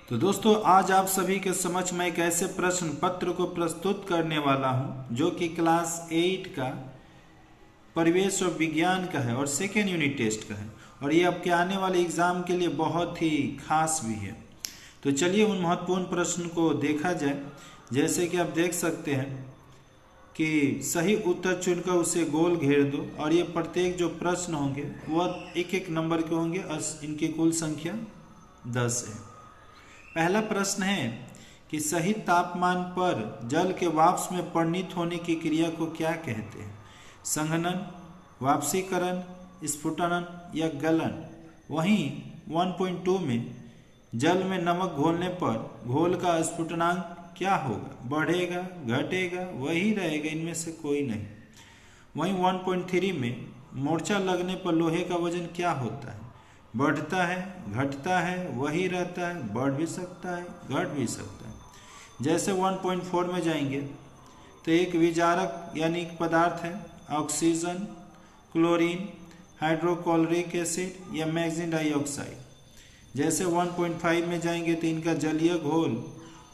तो दोस्तों आज आप सभी के समक्ष मैं एक ऐसे प्रश्न पत्र को प्रस्तुत करने वाला हूं जो कि क्लास 8 का परिवेश और विज्ञान का है और सेकेंड यूनिट टेस्ट का है और ये आपके आने वाले एग्जाम के लिए बहुत ही खास भी है। तो चलिए उन महत्वपूर्ण प्रश्न को देखा जाए। जैसे कि आप देख सकते हैं कि सही उत्तर चुनकर उसे गोल घेर दो और ये प्रत्येक जो प्रश्न होंगे वह एक एक नंबर के होंगे और इनकी कुल संख्या 10 है। पहला प्रश्न है कि सही तापमान पर जल के वाष्प में परिणत होने की क्रिया को क्या कहते हैं? संघनन, वाष्पीकरण, स्फुटन या गलन। वहीं 1.2 में जल में नमक घोलने पर घोल का स्फुटनांक क्या होगा? बढ़ेगा, घटेगा, वही रहेगा, इनमें से कोई नहीं। वहीं 1.3 में मोर्चा लगने पर लोहे का वजन क्या होता है? बढ़ता है, घटता है, वही रहता है, बढ़ भी सकता है, घट भी सकता है। जैसे 1.4 में जाएंगे तो एक विजारक यानी एक पदार्थ है ऑक्सीजन, क्लोरीन, हाइड्रोक्लोरिक एसिड या मैग्नीशियम डाइऑक्साइड। जैसे 1.5 में जाएंगे तो इनका जलीय घोल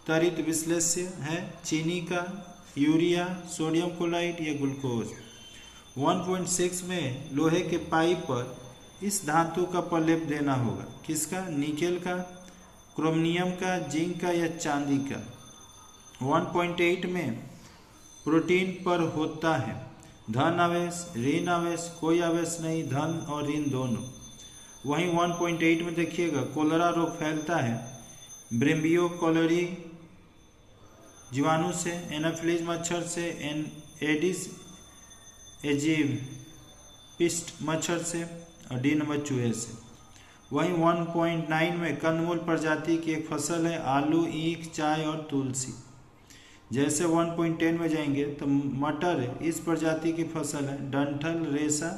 त्वरित विश्लेष्य है चीनी का, यूरिया, सोडियम क्लोराइड या ग्लूकोज। 1.6 में लोहे के पाइप पर इस धातु का प्रलेप देना होगा। किसका? निकेल का, क्रोमियम का, जिंक का या चांदी का। 1.8 में प्रोटीन पर होता है धन आवेश, ऋण आवेश, कोई आवेश नहीं, धन और ऋण दोनों। वहीं 1.8 में देखिएगा कोलेरा रोग फैलता है ब्रिम्बियो कोलेरी जीवाणु से, एनाफिलीज मच्छर से, एडिस एजिप्टिस मच्छर से और डी नंबर चूहे से। वहीं 1.9 में कंदमूल प्रजाति की एक फसल है आलू, ईख, चाय और तुलसी। जैसे 1.10 में जाएंगे तो मटर इस प्रजाति की फसल है डंठल, रेशा,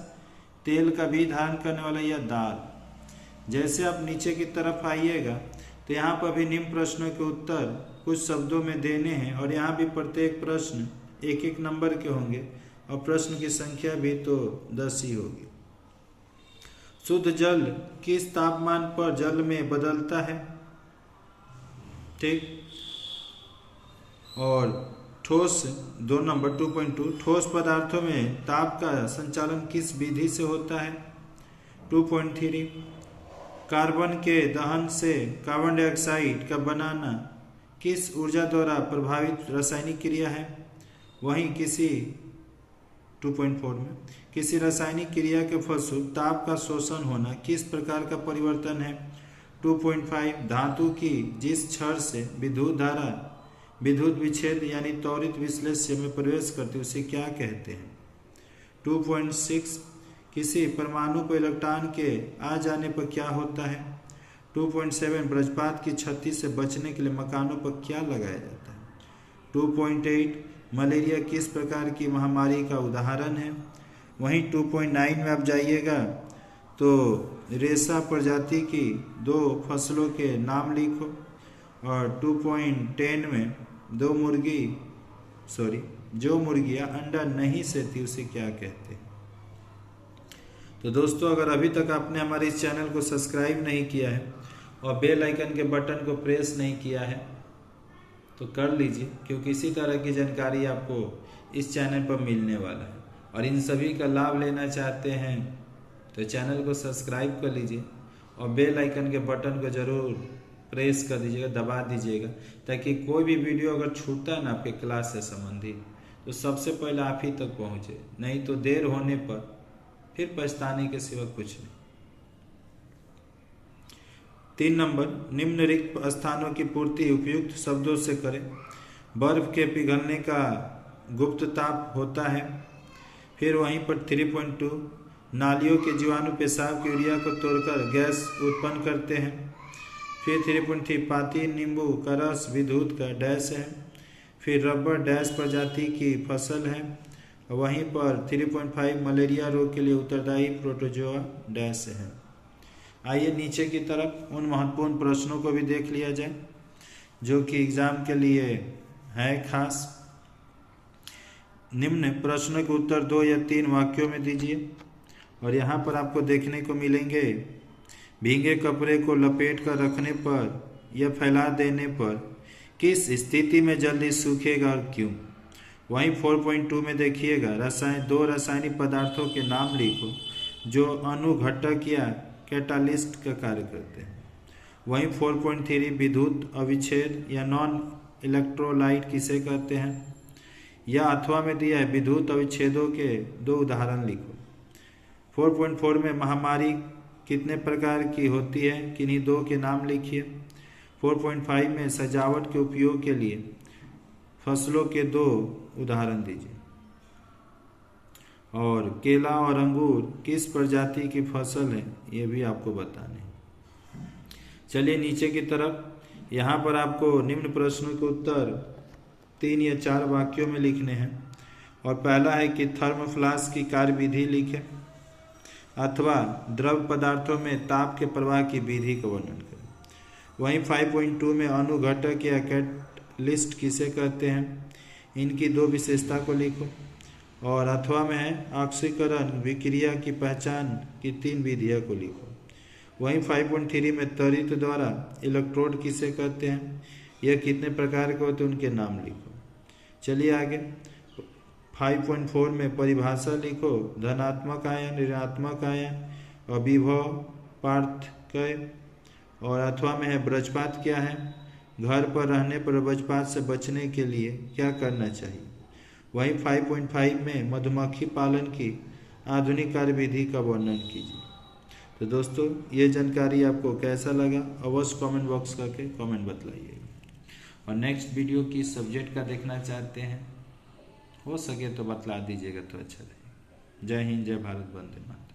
तेल का भी धारण करने वाला या दाल। जैसे आप नीचे की तरफ आइएगा तो यहाँ पर भी निम्न प्रश्नों के उत्तर कुछ शब्दों में देने हैं और यहाँ भी प्रत्येक प्रश्न एक एक नंबर के होंगे और प्रश्न की संख्या भी तो 10 ही होगी। शुद्ध जल किस तापमान पर जल में बदलता है? ठीक। और ठोस 2 नंबर 2.2 ठोस पदार्थों में ताप का संचालन किस विधि से होता है? 2.3 कार्बन के दहन से कार्बन डाइऑक्साइड का बनाना किस ऊर्जा द्वारा प्रभावित रासायनिक क्रिया है? वहीं 2.4 में किसी रासायनिक क्रिया के फलस्वरूप ताप का शोषण होना किस प्रकार का परिवर्तन है? 2.5 धातु की जिस क्षण से विद्युत धारा विद्युत विच्छेद यानी त्वरित विश्लेष्य में प्रवेश करती है उसे क्या कहते हैं? 2.6 किसी परमाणु को इलेक्ट्रॉन के आ जाने पर क्या होता है? 2.7 वज्रपात की क्षति से बचने के लिए मकानों पर क्या लगाया जाता है? 2.8 मलेरिया किस प्रकार की महामारी का उदाहरण है? वहीं 2.9 में आप जाइएगा तो रेशा प्रजाति की 2 फसलों के नाम लिखो और 2.10 में जो मुर्गियां अंडा नहीं सेती उसे क्या कहते हैं? तो दोस्तों अगर अभी तक आपने हमारे इस चैनल को सब्सक्राइब नहीं किया है और बेल आइकन के बटन को प्रेस नहीं किया है तो कर लीजिए, क्योंकि इसी तरह की जानकारी आपको इस चैनल पर मिलने वाला है। और इन सभी का लाभ लेना चाहते हैं तो चैनल को सब्सक्राइब कर लीजिए और बेल आइकन के बटन को ज़रूर प्रेस कर दीजिएगा, दबा दीजिएगा, ताकि कोई भी वीडियो अगर छूटता है ना आपके क्लास से संबंधित तो सबसे पहले आप ही तक पहुँचे, नहीं तो देर होने पर फिर पछताने के सिवा कुछ नहीं। 3 नंबर निम्न रिक्त स्थानों की पूर्ति उपयुक्त शब्दों से करें। बर्फ के पिघलने का गुप्त ताप होता है। फिर वहीं पर 3.2 नालियों के जीवाणु पेशाब की यूरिया को तोड़कर गैस उत्पन्न करते हैं। फिर 3.3 पाती नींबू का रस विद्युत का डैश है। फिर रबर डैश प्रजाति की फसल है। वहीं पर 3.5 मलेरिया रोग के लिए उत्तरदायी प्रोटोजोआ डैश है। आइए नीचे की तरफ उन महत्वपूर्ण प्रश्नों को भी देख लिया जाए जो कि एग्जाम के लिए है खास। निम्न प्रश्नों के उत्तर 2 या 3 वाक्यों में दीजिए और यहाँ पर आपको देखने को मिलेंगे भीगे कपड़े को लपेट कर रखने पर या फैला देने पर किस स्थिति में जल्दी सूखेगा और क्यों। वहीं 4.2 में देखिएगा दो रासायनिक पदार्थों के नाम लिखो जो अनुघटक या कैटालिस्ट का कार्य करते हैं। वहीं 4.3 विद्युत अविच्छेद या नॉन इलेक्ट्रोलाइट किसे कहते हैं, या अथवा में दिया है विद्युत अविच्छेदों के 2 उदाहरण लिखो। 4.4 में महामारी कितने प्रकार की होती है, किन्हीं 2 के नाम लिखिए। 4.5 में सजावट के उपयोग के लिए फसलों के 2 उदाहरण दीजिए। और केला और अंगूर किस प्रजाति की फसल है, ये भी आपको बताने। चलिए नीचे की तरफ, यहाँ पर आपको निम्न प्रश्नों के उत्तर 3 या 4 वाक्यों में लिखने हैं। और पहला है कि थर्मोफ्लास्क की कार्यविधि लिखें, अथवा द्रव पदार्थों में ताप के प्रवाह की विधि का वर्णन करें। वहीं 5.2 में अनुघटक या कैटलिस्ट किसे कहते हैं, इनकी 2 विशेषता को लिखो। और अथवा में है ऑक्सीकरण विक्रिया की पहचान की 3 विधियों को लिखो। वहीं 5.3 में त्वरित द्वारा इलेक्ट्रोड किसे कहते हैं, यह कितने प्रकार के होते हैं, उनके नाम लिखो। चलिए आगे 5.4 में परिभाषा लिखो, धनात्मक आयन, ऋणात्मक आयन, अभिभव, पार्थक्य। और अथवा में है वज्रपात क्या है, घर पर रहने पर वज्रपात से बचने के लिए क्या करना चाहिए। वहीं 5.5 में मधुमक्खी पालन की आधुनिक कार्यविधि का वर्णन कीजिए। तो दोस्तों ये जानकारी आपको कैसा लगा अवश्य कमेंट बॉक्स करके कमेंट बतलाइएगा। और नेक्स्ट वीडियो किस सब्जेक्ट का देखना चाहते हैं, हो सके तो बतला दीजिएगा तो अच्छा रहेगा। जय हिंद, जय भारत, वंदे मातरम।